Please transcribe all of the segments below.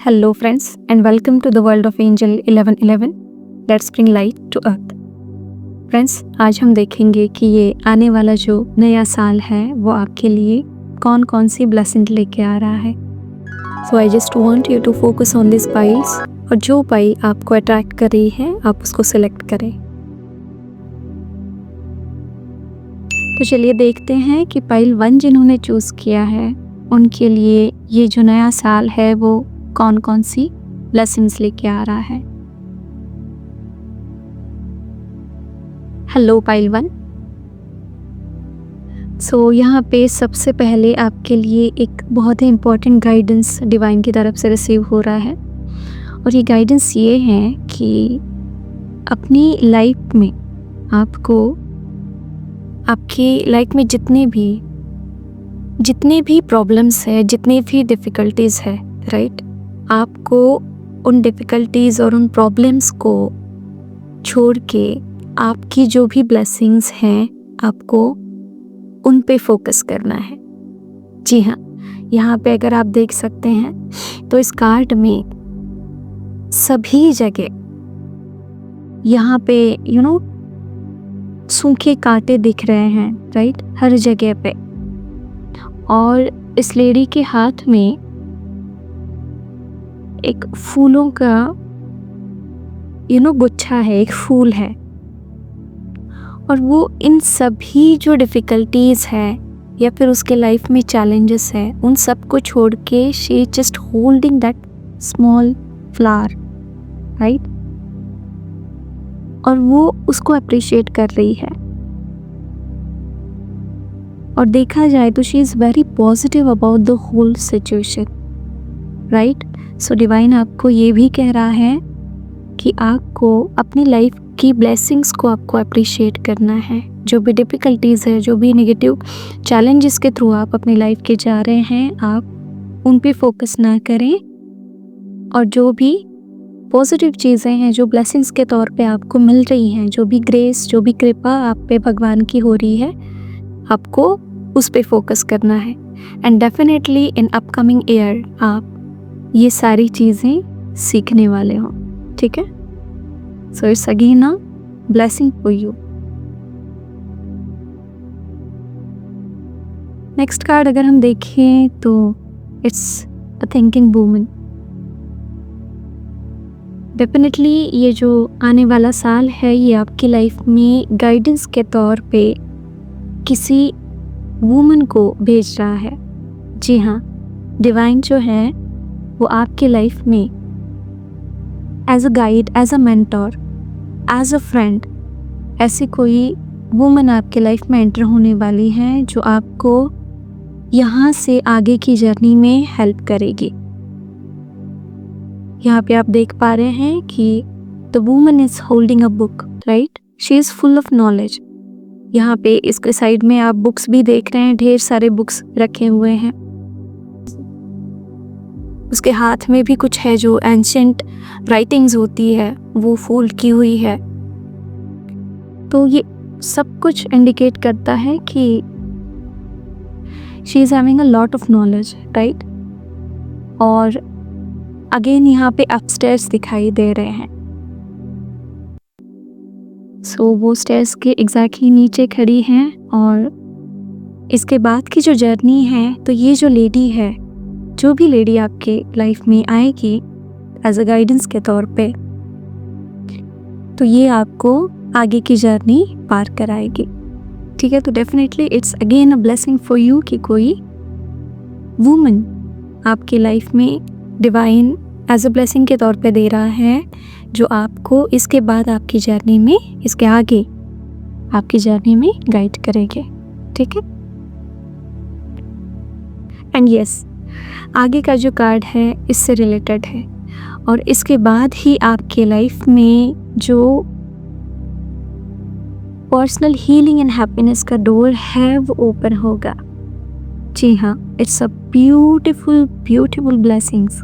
Hello friends and welcome to the world of Angel 1111. Let's bring light to earth. Friends, आज हम देखेंगे कि ये आने वाला जो नया साल है वो आपके लिए कौन कौन सी ब्लेसिंग लेके आ रहा है. So I just want you to focus on this piles और जो पाइल आपको अट्रैक्ट कर रही है आप उसको सिलेक्ट करें. तो चलिए देखते हैं कि पाइल 1 जिन्होंने चूज़ किया है उनके लिए ये जो नया साल है वो कौन कौन सी ब्लेसिंग्स लेके आ रहा है. Hello pile 1. सो यहाँ पे सबसे पहले आपके लिए एक बहुत ही इम्पोर्टेंट गाइडेंस डिवाइन की तरफ से रिसीव हो रहा है और ये गाइडेंस ये है कि अपनी लाइफ में आपको आपकी लाइफ में जितने भी प्रॉब्लम्स है, जितनी भी डिफ़िकल्टीज़ है, राइट, आपको उन डिफ़िकल्टीज़ और उन प्रॉब्लम्स को छोड़ के आपकी जो भी ब्लेसिंग्स हैं आपको उन पे फोकस करना है. जी हाँ, यहाँ पे अगर आप देख सकते हैं तो इस कार्ड में सभी जगह यहाँ पे सूखे कांटे दिख रहे हैं, राइट, हर जगह पे. और इस लेडी के हाथ में एक फूलों का गुच्छा है, एक फूल है. और वो इन सभी जो डिफ़िकल्टीज़ है या फिर उसके लाइफ में चैलेंजेस है उन सब को छोड़ के she just holding that small flower, right, और वो उसको अप्रिशिएट कर रही है. और देखा जाए तो she is very positive about the whole situation, right. So divine आपको ये भी कह रहा है कि आपको अपनी लाइफ की ब्लेसिंग्स को आपको अप्रिशिएट करना है. जो भी डिफ़िकल्टीज़ है, जो भी नेगेटिव चैलेंजेस के थ्रू आप अपनी लाइफ के जा रहे हैं, आप उन पे फोकस ना करें और जो भी पॉजिटिव चीज़ें हैं जो ब्लेसिंग्स के तौर पे आपको मिल रही हैं, जो भी ग्रेस, जो भी कृपा आप पे भगवान की हो रही है, आपको उस पे फोकस करना है. And definitely in upcoming year आप ये सारी चीज़ें सीखने वाले हो, ठीक है. So it's again a blessing for you. Next card अगर हम देखें तो it's a thinking woman. Definitely ये जो आने वाला साल है ये आपकी लाइफ में गाइडेंस के तौर पे किसी वूमन को भेज रहा है. जी हाँ, डिवाइन जो है वो आपके लाइफ में as a guide, as a mentor, as a friend, ऐसी कोई वूमन आपके लाइफ में एंटर होने वाली है जो आपको यहाँ से आगे की जर्नी में हेल्प करेगी. यहाँ पे आप देख पा रहे हैं कि the woman is holding a book, right. She is full of knowledge. यहाँ पे इसके साइड में आप बुक्स भी देख रहे हैं, ढेर सारे बुक्स रखे हुए हैं. उसके हाथ में भी कुछ है जो एंशिएंट राइटिंग्स होती है वो फोल्ड की हुई है. तो ये सब कुछ इंडिकेट करता है कि she is having a lot of knowledge, right. और अगेन यहाँ पे अपस्टेयर्स दिखाई दे रहे हैं. सो वो स्टेयर्स के एग्जैक्टली नीचे खड़ी हैं. और इसके बाद की जो जर्नी है तो ये जो लेडी है, जो भी लेडी आपके लाइफ में आएगी एज अ गाइडेंस के तौर पे, तो ये आपको आगे की जर्नी पार कराएगी, ठीक है. तो definitely it's again a blessing for you कि कोई वुमन आपके लाइफ में डिवाइन एज अ ब्लेसिंग के तौर पे दे रहा है जो आपको इसके बाद आपकी जर्नी में, इसके आगे आपकी जर्नी में गाइड करेंगे, ठीक है. एंड यस, आगे का जो कार्ड है इससे रिलेटेड है और इसके बाद ही आपके लाइफ में जो पर्सनल हीलिंग एंड हैप्पीनेस का डोर है वो ओपन होगा. जी हाँ, it's a beautiful beautiful blessings.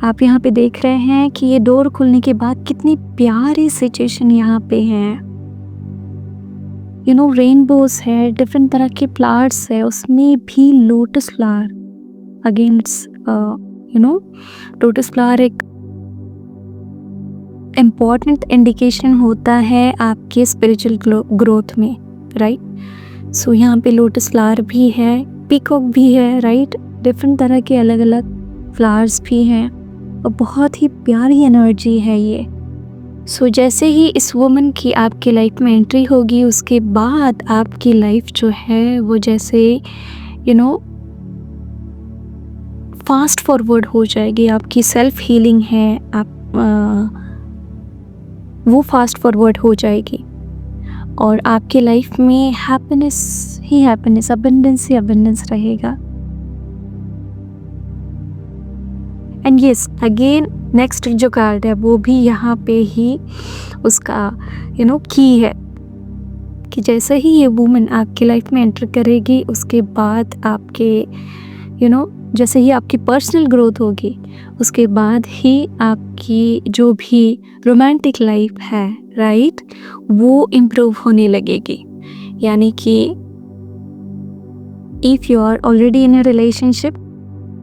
आप यहाँ पे देख रहे हैं कि ये डोर खुलने के बाद कितनी प्यारी सिचुएशन यहाँ पे है. रेनबोज है, डिफरेंट तरह के फ्लावर्स है, उसमें भी lotus flower. Again it's lotus flower एक इम्पॉर्टेंट इंडिकेशन होता है आपके स्पिरिचुअल ग्रोथ में, राइट। सो यहाँ पे लोटस फ्लावर भी है, पीकॉक भी है, राइट। डिफरेंट तरह के अलग अलग फ्लावर्स भी हैं और बहुत ही प्यारी एनर्जी है ये। सो जैसे ही इस वुमन की आपकी लाइफ में एंट्री होगी, उसके बाद आपकी लाइफ जो है वो जैसे फास्ट फॉरवर्ड हो जाएगी। आपकी सेल्फ हीलिंग है, वो फास्ट फॉरवर्ड हो जाएगी और आपके लाइफ में हैप्पीनेस ही हैप्पीनेस, अबंडेंस ही अबंडेंस रहेगा। एंड यस, अगेन नेक्स्ट जो कार्ड है वो भी यहाँ पे ही उसका की है कि जैसे ही ये वुमन आपकी लाइफ में एंटर करेगी, उसके बाद आपके जैसे ही आपकी पर्सनल ग्रोथ होगी, उसके बाद ही आपकी जो भी रोमांटिक लाइफ है, राइट, वो इम्प्रूव होने लगेगी। यानी कि if you are already in a relationship,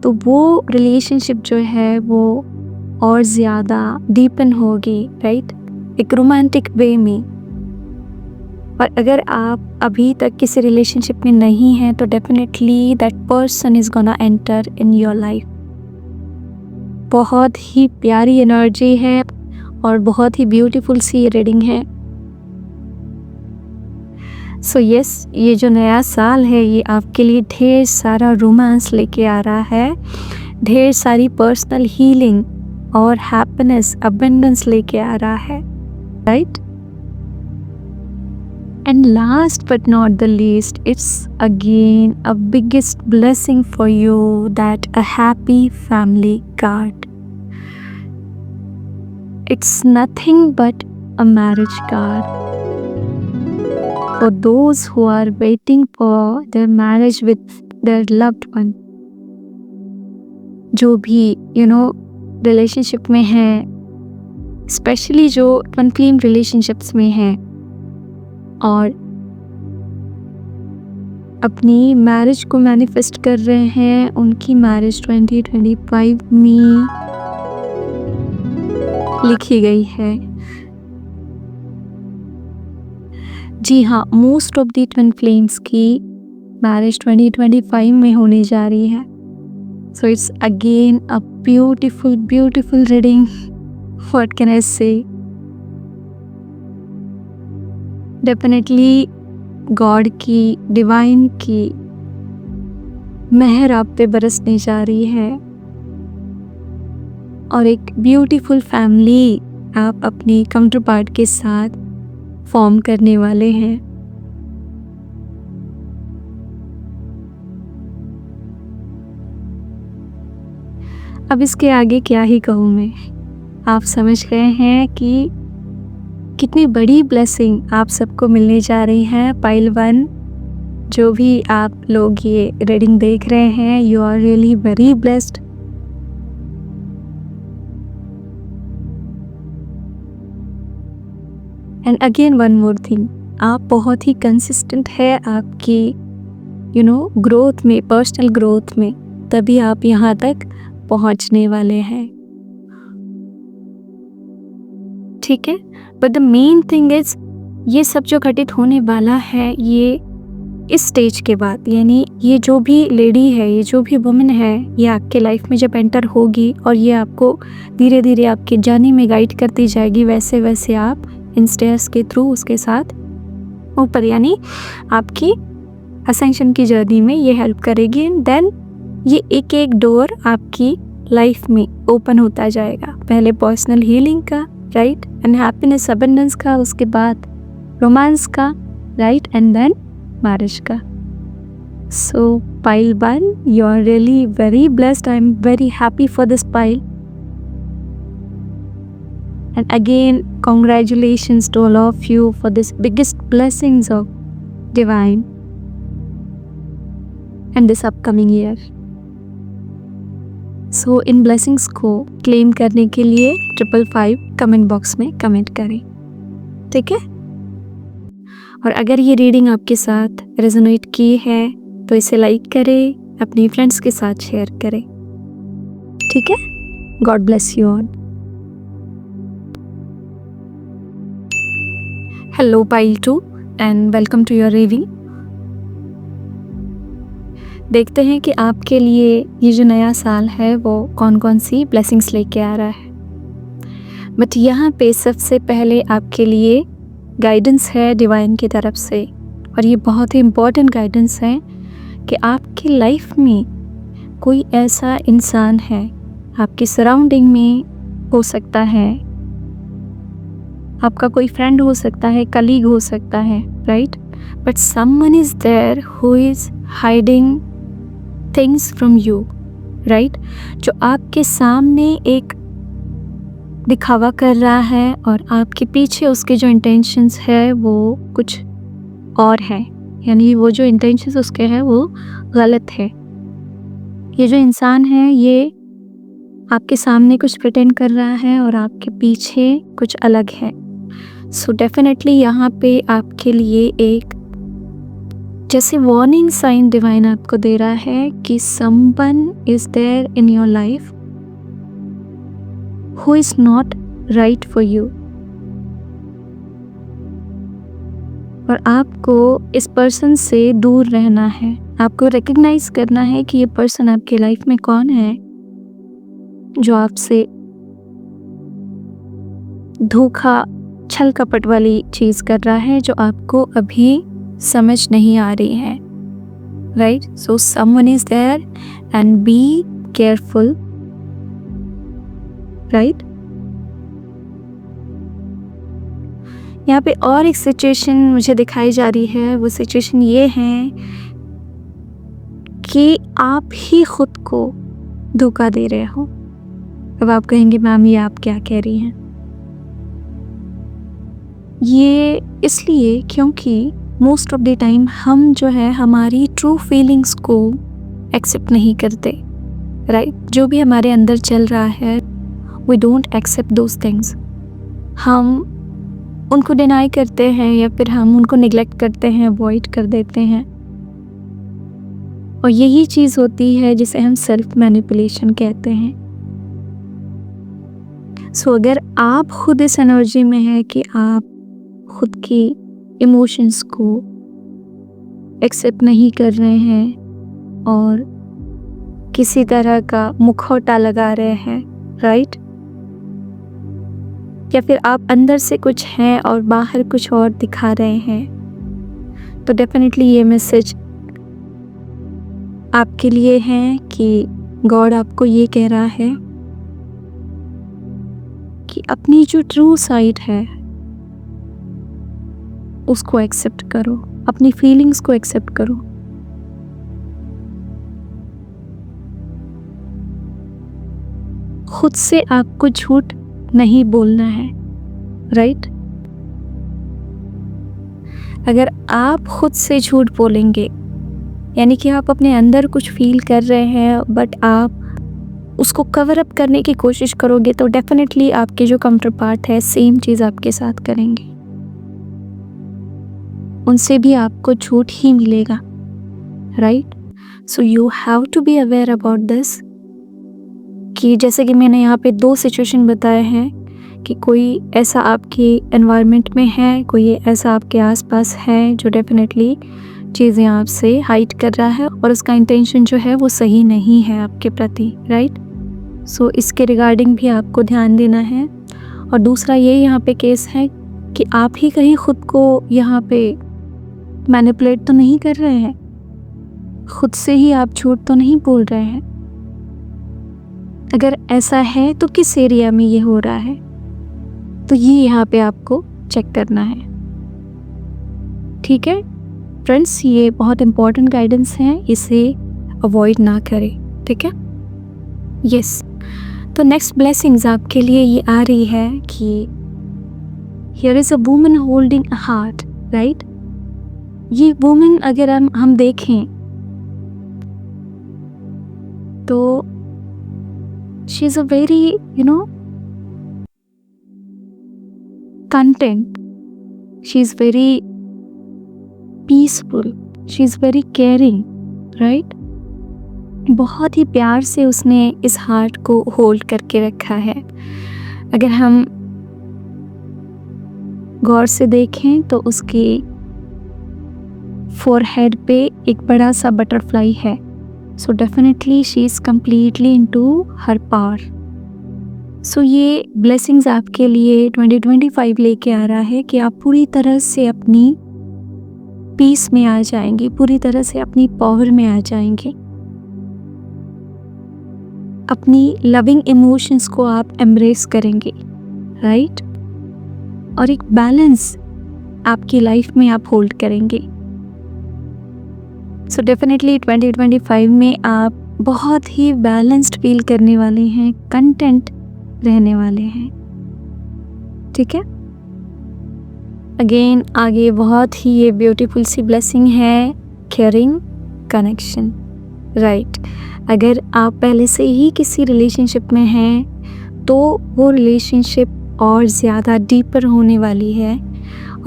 तो वो रिलेशनशिप जो है वो और ज़्यादा डीपन होगी, राइट, एक रोमांटिक वे में। और अगर आप अभी तक किसी रिलेशनशिप में नहीं हैं, तो definitely that person is gonna enter in your life. बहुत ही प्यारी एनर्जी है और बहुत ही ब्यूटीफुल सी रीडिंग है। सो यस, ये जो नया साल है ये आपके लिए ढेर सारा रोमांस लेके आ रहा है, ढेर सारी पर्सनल हीलिंग और हैप्पीनेस, अबंडेंस लेके आ रहा है, right. And last but not the least, it's again a biggest blessing for you, that a happy family card. It's nothing but a marriage card. For those who are waiting for their marriage with their loved one, जो भी relationship में है, specially जो twin flame relationships में हैं और अपनी marriage को मैनिफेस्ट कर रहे हैं, उनकी मैरिज 2025 में लिखी गई है। जी हाँ, most of the twin flames की मैरिज 2025 में होने जा रही है। So it's again a beautiful reading. What can I say? Definitely God की, डिवाइन की मेहर आप पे बरसने जा रही है और एक ब्यूटीफुल फैमिली आप अपनी काउंटर पार्ट के साथ फॉर्म करने वाले हैं। अब इसके आगे क्या ही कहूँ मैं, आप समझ गए हैं कि कितनी बड़ी ब्लेसिंग आप सबको मिलने जा रही है। पाइल 1, जो भी आप लोग ये रीडिंग देख रहे हैं, you are really very blessed. And again one more thing, आप बहुत ही कंसिस्टेंट है आपकी ग्रोथ में, पर्सनल ग्रोथ में, तभी आप यहाँ तक पहुँचने वाले हैं, ठीक है। But the main thing is, ये सब जो घटित होने वाला है ये इस स्टेज के बाद, यानी ये जो भी लेडी है, ये जो भी वुमन है, ये आपके लाइफ में जब एंटर होगी और ये आपको धीरे धीरे आपकी जर्नी में गाइड करती जाएगी, वैसे वैसे आप इन स्टेयर्स के थ्रू उसके साथ ऊपर, यानी आपकी असेंशन की जर्नी में ये हेल्प करेगी। एंड देन ये एक एक डोर आपकी लाइफ में ओपन होता जाएगा। पहले पर्सनल हीलिंग का, राइट, एंड हैप्पीनेस, अबंडेंस का, उसके बाद रोमांस का, राइट, एंड देन मैरिज का। सो pile 1, you are really very blessed. I'm very happy for this pile. And again, congratulations to all of you for this biggest blessings of divine and this upcoming year. So in blessings को claim करने के लिए 555 comment box में comment करें, ठीक है। और अगर ये रीडिंग आपके साथ रेजोनेट की है तो इसे लाइक करें, अपनी फ्रेंड्स के साथ शेयर करें। ठीक है? God bless you all. Hello pile 2 and welcome to your reading. देखते हैं कि आपके लिए ये जो नया साल है वो कौन कौन सी ब्लेसिंग्स लेके आ रहा है। बट यहाँ पे सबसे पहले आपके लिए गाइडेंस है डिवाइन की तरफ से, और ये बहुत ही इम्पोर्टेंट गाइडेंस है कि आपकी लाइफ में कोई ऐसा इंसान है आपकी सराउंडिंग में, हो सकता है आपका कोई फ्रेंड हो सकता है, कलीग हो सकता है, right, but someone is there who is hiding things from you, right, जो आपके सामने एक दिखावा कर रहा है और आपके पीछे उसके जो इंटेंशंस है वो कुछ और है, यानी वो जो इंटेंशंस उसके हैं वो गलत है। ये जो इंसान है ये आपके सामने कुछ प्रिटेंड कर रहा है और आपके पीछे कुछ अलग है। सो डेफिनेटली यहाँ पे आपके लिए एक जैसे वार्निंग साइन डिवाइन आपको दे रहा है कि someone is there in your life who is not right for you, और आपको इस पर्सन से दूर रहना है। आपको रिकग्नाइज करना है कि ये पर्सन आपके लाइफ में कौन है जो आपसे धोखा, छल कपट वाली चीज़ कर रहा है जो आपको अभी समझ नहीं आ रही है, right. So someone is there and be careful, right. यहाँ पे और एक सिचुएशन मुझे दिखाई जा रही है, वो सिचुएशन ये है कि आप ही खुद को धोखा दे रहे हो। अब आप कहेंगे मैम ये आप क्या कह रही हैं? ये इसलिए क्योंकि मोस्ट ऑफ द टाइम हम जो है हमारी ट्रू फीलिंग्स को एक्सेप्ट नहीं करते, राइट। जो भी हमारे अंदर चल रहा है we don't accept those things. हम उनको डिनाई करते हैं या फिर हम उनको निगलेक्ट करते हैं, अवॉइड कर देते हैं, और यही चीज़ होती है जिसे हम सेल्फ मैनिपुलेशन कहते हैं। सो अगर आप खुद इस एनर्जी में हैं कि आप खुद की इमोशंस को एक्सेप्ट नहीं कर रहे हैं और किसी तरह का मुखौटा लगा रहे हैं, राइट, या फिर आप अंदर से कुछ हैं और बाहर कुछ और दिखा रहे हैं, तो डेफिनेटली ये मैसेज आपके लिए है कि गॉड आपको ये कह रहा है कि अपनी जो ट्रू साइड है उसको एक्सेप्ट करो, अपनी फीलिंग्स को एक्सेप्ट करो। खुद से आपको झूठ नहीं बोलना है, राइट। अगर आप खुद से झूठ बोलेंगे, यानी कि आप अपने अंदर कुछ फील कर रहे हैं बट आप उसको कवर अप करने की कोशिश करोगे, तो डेफिनेटली आपके जो काउंटर पार्ट है सेम चीज़ आपके साथ करेंगे, उनसे भी आपको झूठ ही मिलेगा, right. So you have to be aware about this कि जैसे कि मैंने यहाँ पे 2 सिचुएशन बताए हैं कि कोई ऐसा आपके एनवायरनमेंट में है, कोई ऐसा आपके आसपास है जो डेफिनेटली चीज़ें आपसे हाइड कर रहा है और उसका इंटेंशन जो है वो सही नहीं है आपके प्रति, राइट। सो इसके रिगार्डिंग भी आपको ध्यान देना है। और दूसरा ये यहाँ पे केस है कि आप ही कहीं खुद को यहाँ पे मैनिपुलेट तो नहीं कर रहे हैं, खुद से ही आप झूठ तो नहीं बोल रहे हैं। अगर ऐसा है तो किस एरिया में ये हो रहा है, तो ये यहाँ पे आपको चेक करना है, ठीक है फ्रेंड्स। ये बहुत इम्पोर्टेंट गाइडेंस है, इसे अवॉइड ना करें, ठीक है। यस, तो नेक्स्ट ब्लेसिंग्स आपके लिए ये आ रही है कि here is a woman holding a heart, right. ये वुमन अगर हम देखें तो she is a very content, she is very peaceful, she is very caring, right. बहुत ही प्यार से उसने इस हार्ट को होल्ड करके रखा है। अगर हम गौर से देखें तो उसकी फोरहेड पे एक बड़ा सा बटरफ्लाई है। So definitely she is completely into her power. So ये ब्लेसिंग्स आपके लिए 2025 लेके आ रहा है कि आप पूरी तरह से अपनी पीस में आ जाएंगे, पूरी तरह से अपनी पावर में आ जाएंगे। अपनी लविंग इमोशंस को आप एम्ब्रेस करेंगे, राइट? और एक बैलेंस आपकी लाइफ में आप होल्ड करेंगे। सो डेफिनेटली 2025 में आप बहुत ही बैलेंस्ड फील करने वाले हैं, कंटेंट रहने वाले हैं, ठीक है? अगेन आगे बहुत ही ये ब्यूटीफुल सी ब्लेसिंग है, केयरिंग कनेक्शन, राइट? अगर आप पहले से ही किसी रिलेशनशिप में हैं तो वो रिलेशनशिप और ज़्यादा डीपर होने वाली है,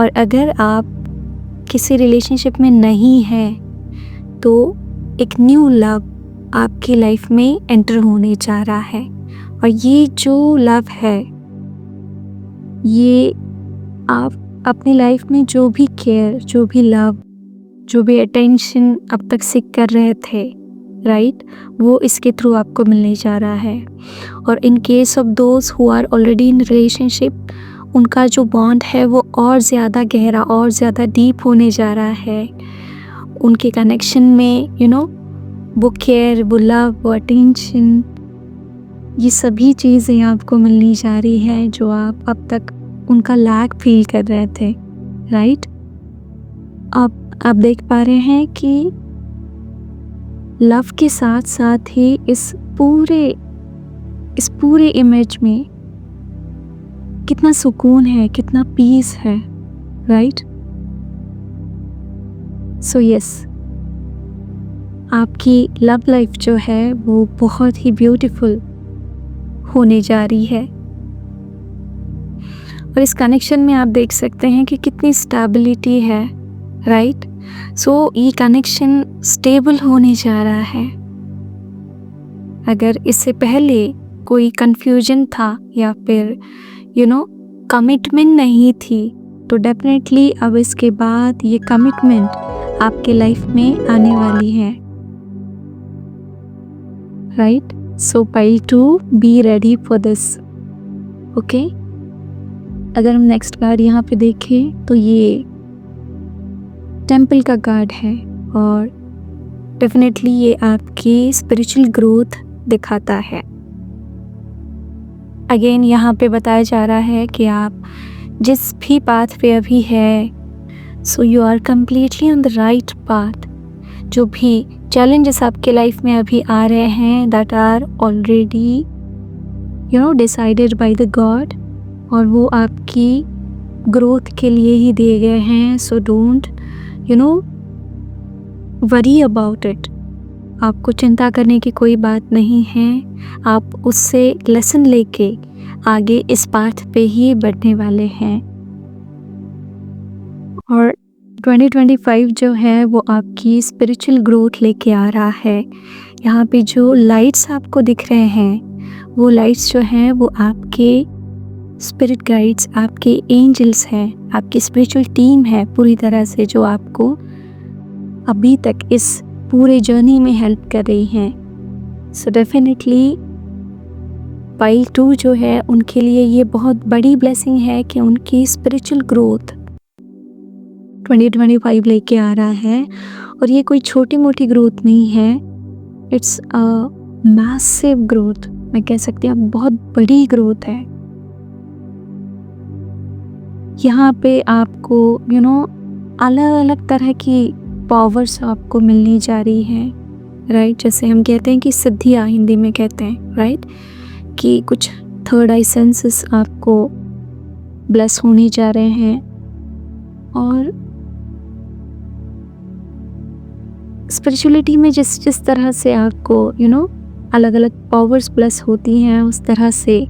और अगर आप किसी रिलेशनशिप में नहीं हैं तो एक न्यू लव आपकी लाइफ में एंटर होने जा रहा है। और ये जो लव है, ये आप अपनी लाइफ में जो भी केयर, जो भी लव, जो भी अटेंशन अब तक सीख कर रहे थे, राइट, वो इसके थ्रू आपको मिलने जा रहा है। और in case of those who are already in relationship, उनका जो बॉन्ड है वो और ज़्यादा गहरा और ज़्यादा डीप होने जा रहा है। उनके कनेक्शन में वो केयर, वो लव, वो अटेंशन, ये सभी चीज़ें आपको मिलनी जा रही है जो आप अब तक उनका लैक फील कर रहे थे, राइट? आप देख पा रहे हैं कि लव के साथ साथ ही इस पूरे इमेज में कितना सुकून है, कितना पीस है, राइट? सो यस, आपकी लव लाइफ जो है वो बहुत ही ब्यूटीफुल होने जा रही है। और इस कनेक्शन में आप देख सकते हैं कि कितनी स्टेबिलिटी है, राइट? सो ये कनेक्शन स्टेबल होने जा रहा है। अगर इससे पहले कोई कंफ्यूजन था या फिर कमिटमेंट नहीं थी, तो डेफिनेटली अब इसके बाद ये कमिटमेंट आपके लाइफ में आने वाली है, right? So pile 2, be ready for this, okay? अगर हम नेक्स्ट कार्ड यहाँ पे देखें तो ये टेम्पल का कार्ड है, और डेफिनेटली ये आपकी स्पिरिचुअल ग्रोथ दिखाता है। अगेन यहाँ पे बताया जा रहा है कि आप जिस भी पाथ पे अभी है, so you are completely on the right path. जो भी चैलेंजेस आपके लाइफ में अभी आ रहे हैं, that are already decided by the God, और वो आपकी ग्रोथ के लिए ही दिए गए हैं। So don't worry about it. आपको चिंता करने की कोई बात नहीं है। आप उससे लेसन लेके आगे इस पाथ पे ही बढ़ने वाले हैं। और 2025 जो है वो आपकी स्पिरिचुअल ग्रोथ लेके आ रहा है। यहाँ पे जो लाइट्स आपको दिख रहे हैं, वो लाइट्स जो हैं वो आपके स्पिरिट गाइड्स, आपके एंजल्स हैं, आपकी स्पिरिचुअल टीम है पूरी तरह से, जो आपको अभी तक इस पूरे जर्नी में हेल्प कर रही हैं। सो डेफिनेटली पाइल 2 जो है उनके लिए ये बहुत बड़ी ब्लेसिंग है कि उनकी स्पिरिचुअल ग्रोथ 2025 लेके आ रहा है। और ये कोई छोटी मोटी ग्रोथ नहीं है, इट्स अ मैसिव ग्रोथ, मैं कह सकती हूँ बहुत बड़ी ग्रोथ है। यहाँ पे आपको अलग अलग तरह की पावर्स आपको मिलनी जा रही हैं, राइट? जैसे हम कहते हैं कि सिद्धियाँ हिंदी में कहते हैं, राइट, कि कुछ थर्ड आई सेंसेस आपको ब्लेस होने जा रहे हैं। और स्पिरिचुअलिटी में जिस तरह से आपको अलग अलग पावर्स ब्लेस होती हैं, उस तरह से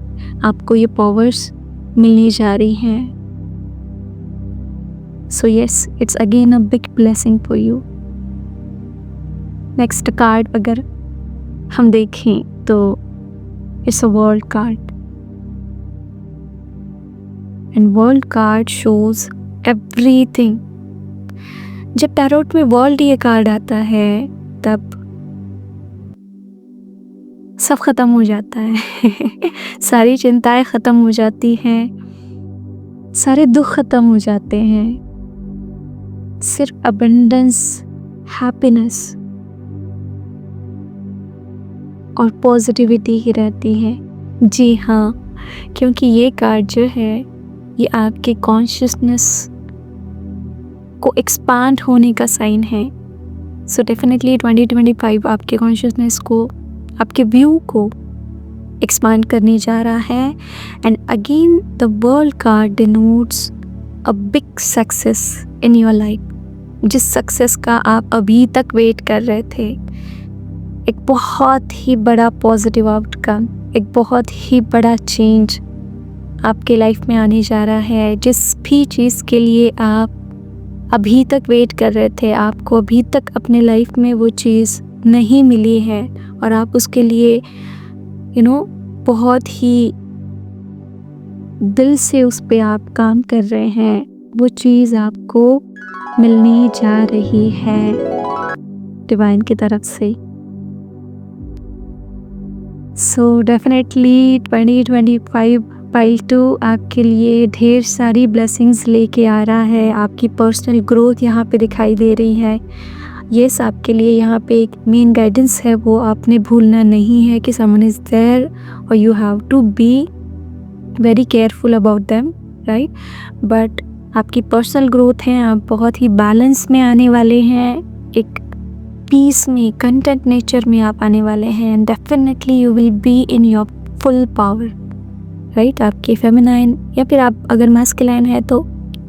आपको ये पावर्स मिलने जा रही हैं। So yes, it's again a big blessing for you. Next card अगर हम देखें तो it's a world card, and world card shows everything. जब टैरोट में वर्ल्ड ये कार्ड आता है तब सब ख़त्म हो जाता है सारी चिंताएं ख़त्म हो जाती हैं, सारे दुख ख़त्म हो जाते हैं, सिर्फ अबंडेंस, हैप्पीनेस और पॉजिटिविटी ही रहती है। जी हाँ, क्योंकि ये कार्ड जो है ये आपके कॉन्शियसनेस को एक्सपांड होने का साइन है। सो डेफिनेटली 2025 आपके कॉन्शियसनेस को, आपके व्यू को एक्सपांड करने जा रहा है। And again the world card denotes a big success in your life. जिस सक्सेस का आप अभी तक वेट कर रहे थे, एक बहुत ही बड़ा पॉजिटिव आउटकम, एक बहुत ही बड़ा चेंज आपके लाइफ में आने जा रहा है। जिस भी चीज़ के लिए आप अभी तक वेट कर रहे थे, आपको अभी तक अपने लाइफ में वो चीज़ नहीं मिली है और आप उसके लिए बहुत ही दिल से उस पे आप काम कर रहे हैं, वो चीज़ आपको मिलने जा रही है डिवाइन की तरफ से। सो डेफिनेटली 2025 पाइल 2 आपके लिए ढेर सारी ब्लेसिंग्स लेके आ रहा है। आपकी पर्सनल ग्रोथ यहाँ पे दिखाई दे रही है। यस, आपके लिए यहाँ पे एक मेन गाइडेंस है, वो आपने भूलना नहीं है कि समवन इज़ देयर और you have to be very careful about them, right. But आपकी पर्सनल ग्रोथ है, आप बहुत ही बैलेंस में आने वाले हैं, एक पीस में, कंटेंट नेचर में आप आने वाले हैं। And definitely you will be in your full power, right. आपके फेमिनाइन या फिर आप अगर मास्कुलाइन है तो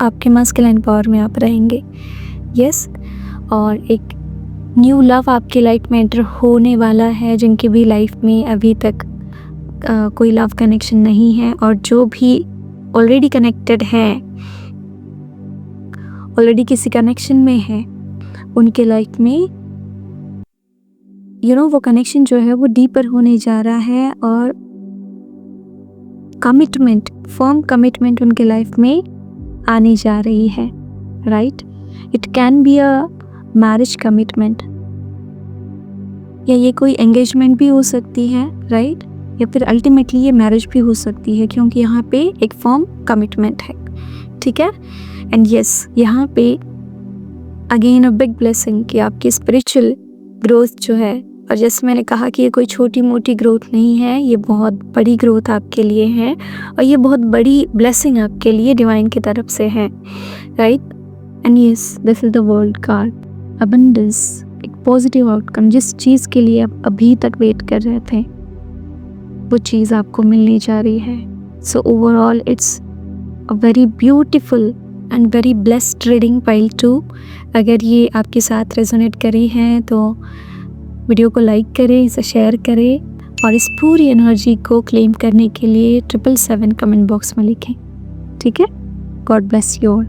आपके मास्कुलाइन पावर में आप रहेंगे। यस, और एक न्यू लव आपके लाइफ में एंटर होने वाला है, जिनकी भी लाइफ में अभी तक कोई लव कनेक्शन नहीं है, और जो भी ऑलरेडी कनेक्टेड हैं, ऑलरेडी किसी कनेक्शन में है, उनके लाइफ में वो कनेक्शन जो है वो डीपर होने जा रहा है और कमिटमेंट, फर्म कमिटमेंट उनके लाइफ में आने जा रही है, right. It can be a marriage commitment, या ये कोई एंगेजमेंट भी हो सकती है, राइट, या फिर अल्टीमेटली ये मैरिज भी हो सकती है, क्योंकि यहाँ पे एक फर्म कमिटमेंट है, ठीक है। एंड यस, यहाँ पे अगेन अ बिग ब्लेसिंग कि आपकी स्पिरिचुअल ग्रोथ जो है, और जैसे मैंने कहा कि ये कोई छोटी मोटी ग्रोथ नहीं है, ये बहुत बड़ी ग्रोथ आपके लिए है, और ये बहुत बड़ी ब्लेसिंग आपके लिए डिवाइन की तरफ से है, right. And yes, this is the world card, abundance, एक पॉजिटिव आउटकम। जिस चीज़ के लिए आप अभी तक वेट कर रहे थे, वो चीज़ आपको मिलने जा रही है। So overall it's a very beautiful and very blessed reading pile 2। अगर ये आपके साथ रेजोनेट करी है तो वीडियो को लाइक करें, इसे शेयर करें, और इस पूरी एनर्जी को क्लेम करने के लिए 777 कमेंट बॉक्स में लिखें, ठीक है। God bless you all.